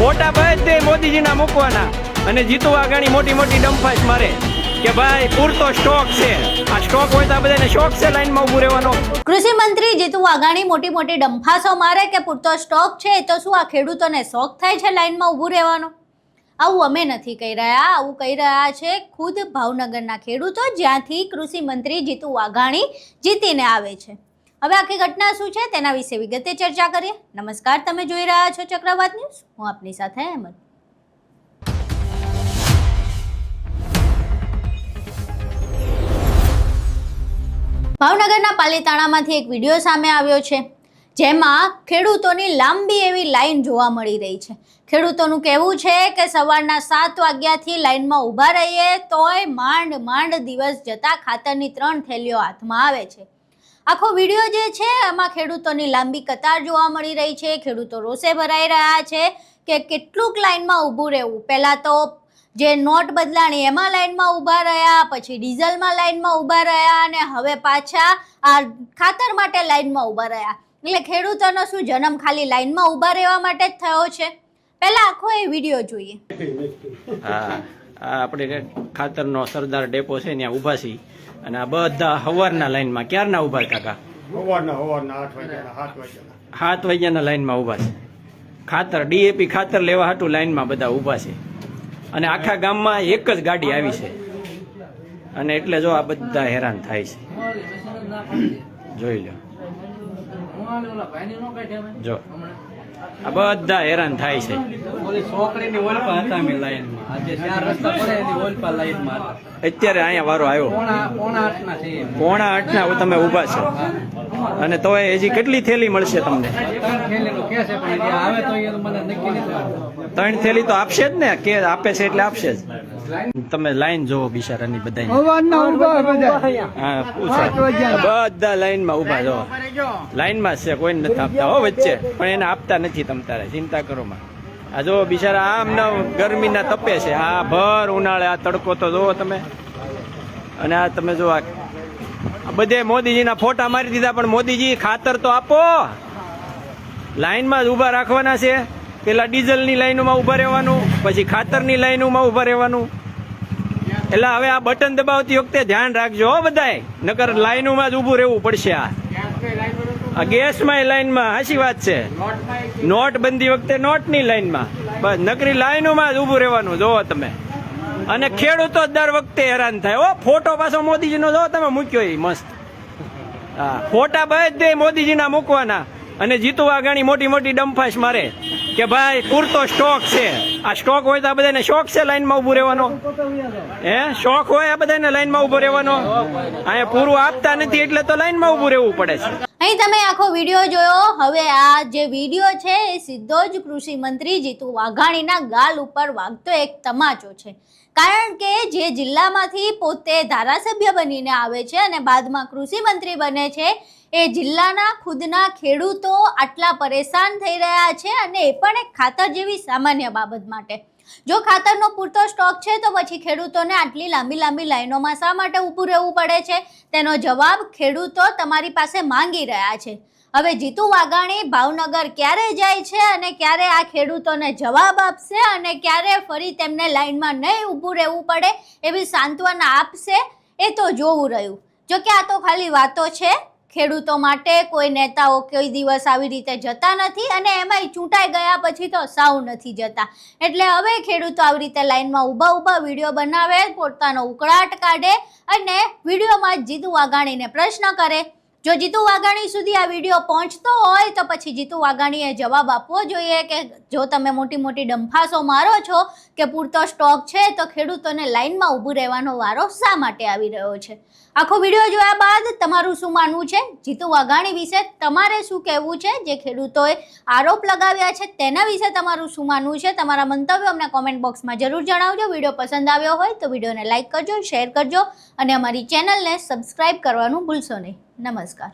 ફોટા બધે મોદીજીના મૂકવાના અને જીતુ વાઘાણી મોટી મોટી ડંફાસ મારે કે ભાઈ પૂરતો સ્ટોક છે. આ સ્ટોક હોય તો આ બધાને શોખ છે લાઈનમાં ઊભું રહેવાનો. કૃષિ મંત્રી જીતુ વાઘાણી મોટી મોટી ડંફાસો મારે કે પૂરતો સ્ટોક છે, તો શું આ ખેડૂતોને શોખ થાય છે લાઈનમાં ઊભું રહેવાનો? આવું અમે નથી કહી રહ્યા, આવું કહી રહ્યા છે ખુદ ભાવનગરના ખેડૂતો, જ્યાંથી કૃષિ મંત્રી જીતુ વાઘાણી જીતીને આવે છે. હવે આખી ઘટના શું છે તેના વિશે વિગતે ચર્ચા કરીએ. નમસ્કાર, તમે જોઈ રહ્યા છો ચક્રવાત ન્યૂઝ. હું આપની સાથે અહેમદ. ભાવનગરના પાલીતાણામાંથી એક વિડીયો સામે આવ્યો છે, જેમાં ખેડૂતોની લાંબી એવી લાઈન જોવા મળી રહી છે. ખેડૂતોનું કહેવું છે કે સવારના 7 વાગ્યાથી લાઈનમાં ઊભા રહીએ તોય માંડ દિવસ જતા ખાતરની 3 થેલીઓ હાથમાં આવે છે. આખો વિડીયો જે છે એમાં ખેડૂતોની લાંબી કતાર જોવા મળી રહી છે. ખેડૂતો રોષે ભરાઈ રહ્યા છે કે કેટલુંક લાઈનમાં ઊભું રહેવું. પહેલાં તો જે નોટ બદલાણી એમાં લાઈનમાં ઊભા રહ્યા, પછી ડીઝલમાં લાઈનમાં ઊભા રહ્યા અને હવે પાછા આ ખાતર માટે લાઈનમાં ઊભા રહ્યા. એટલે ખેડૂતોનો શું જન્મ ખાલી લાઈનમાં ઊભા રહેવા માટે જ થયો છે? પહેલા આખો એ વિડીયો જોઈએ. હા, આપણે ખાતરનો સરદાર ડેપો છે ત્યાં ઊભા છીએ અને આ બધા સવારના લાઈનમાં ક્યારના ઊભા કાકા? સવારના 7 વાગ્યાના લાઈનમાં ઊભા છે. ખાતર ડીએપી ખાતર લેવા હાટું લાઈનમાં બધા ઊભા છે અને આખા ગામમાં એક જ ગાડી આવી છે અને એટલે જો આ બધા હેરાન થાય છે. જોઈ લો, જો આ બધા હેરાન થાય છે. અત્યારે અહીંયા વારો આવ્યો 7:45 તમે ઊભા છો અને તો હજી કેટલી થેલી મળશે તમને? 3 થેલી તો આપશે જ ને, કે આપે છે એટલે આપશે જ. તમે લાઈન જોવો બિચારાની બધા લાઈનમાં ઊભા જો લાઈનમાં છે, કોઈ નથી આપતા હો વચ્ચે, પણ એને આપતા નથી. તમ તારે ચિંતા કરો માં. આ જો બિચારા આમ ગરમીના તપે છે, આ ભર ઉનાળે આ તડકો તો જોવો તમે. અને આ તમે જો આ બધે મોદીજીના ફોટા મારી દીધા, પણ મોદીજી ખાતર તો આપો. લાઈનમાં જ ઊભા રાખવાના છે. પેલા ડીઝલની લાઈનોમાં ઊભા રહેવાનું, પછી ખાતરની લાઈનોમાં ઊભા રહેવાનું. એટલે હવે આ બટન દબાવતી વખતે ધ્યાન રાખજો હો બધાય, નકર લાઈનોમાં જ ઊભું રહેવું પડશે. આ ગેસમાં લાઈનમાં હાચી વાત છે, નોટબંધી વખતે નોટની લાઈનમાં, બસ નકરી લાઈનોમાં જ ઊભું રહેવાનું જોવો તમે. અને ખેડૂતો દર વખતે હેરાન થાય હો. ફોટો પાછો મોદીજીનો જો તમે મૂક્યો એ મસ્ત. હા, ફોટા બધે મોદીજીના મૂકવાના અને જીતુ વાઘાણી મોટી મોટી ડંફાસ મારે કે ભાઈ પૂરતો સ્ટોક છે. આ સ્ટોક હોય તો આ બધાને શોખ છે લાઈનમાં ઊભું રહેવાનો? શોખ હોય આ બધાને લાઈનમાં ઊભો રહેવાનો? અહીંયા પૂરું આપતા નથી એટલે તો લાઈનમાં ઊભું રહેવું પડે છે. અહીં તમે આખો વિડીયો જોયો. હવે આ જે વિડીયો છે એ સીધો જ કૃષિ મંત્રી જીતુ વાઘાણીના ગાલ ઉપર વાગતો એક તમાચો છે. કારણ કે જે જિલ્લામાંથી પોતે ધારાસભ્ય બનીને આવે છે અને બાદમાં કૃષિ મંત્રી બને છે, એ જિલ્લાના ખુદના ખેડૂતો આટલા પરેશાન થઈ રહ્યા છે, અને એ પણ એક ખાતર જેવી સામાન્ય બાબત માટે. જો ખાતરનો પૂરતો સ્ટોક છે તો પછી ખેડૂતોને આટલી લાંબી લાઈનોમાં શા માટે ઊભું રહેવું પડે છે? તેનો જવાબ ખેડૂતો તમારી પાસે માંગી રહ્યા છે. હવે જીતુ વાઘાણી ભાવનગર ક્યારે જાય છે અને ક્યારે આ ખેડૂતોને જવાબ આપશે અને ક્યારે ફરી તેમને લાઈનમાં નહીં ઊભું રહેવું પડે એવી સાંત્વના આપશે, એ તો જોવું રહ્યું. જો કે આ તો ખાલી વાતો છે. ખેડૂતો માટે કોઈ નેતાઓ કોઈ દિવસ આવી રીતે જતા નથી, અને એમાંય ચૂંટાઈ ગયા પછી તો સાવ નથી જતા. એટલે હવે ખેડૂતો આવી રીતે લાઈનમાં ઊભા વિડીયો બનાવે, પોતાનો ઉકળાટ કાઢે અને વિડીયોમાં જીતુ વાઘાણીને પ્રશ્ન કરે. જો જીતુ વાઘાણી સુધી આ વિડીયો પહોંચતો હોય તો પછી જીતુ વાઘાણીએ જવાબ આપવો જોઈએ કે જો તમે મોટી ડંફાસો મારો છો કે પૂરતો સ્ટોક છે, તો ખેડૂતોને લાઈનમાં ઊભું રહેવાનો વારો શા માટે આવી રહ્યો છે? આખો વિડીયો જોયા બાદ તમારું શું માનવું છે જીતુ વાઘાણી વિશે? તમારે શું કહેવું છે? જે ખેડૂતોએ આરોપ લગાવ્યા છે તેના વિશે તમારું શું માનવું છે? તમારા મંતવ્યો અમને કોમેન્ટ બોક્સમાં જરૂર જણાવજો. વિડીયો પસંદ આવ્યો હોય તો વિડીયોને લાઇક કરજો, શેર કરજો અને અમારી ચેનલને સબસ્ક્રાઇબ કરવાનું ભૂલશો નહીં. નમસ્કાર.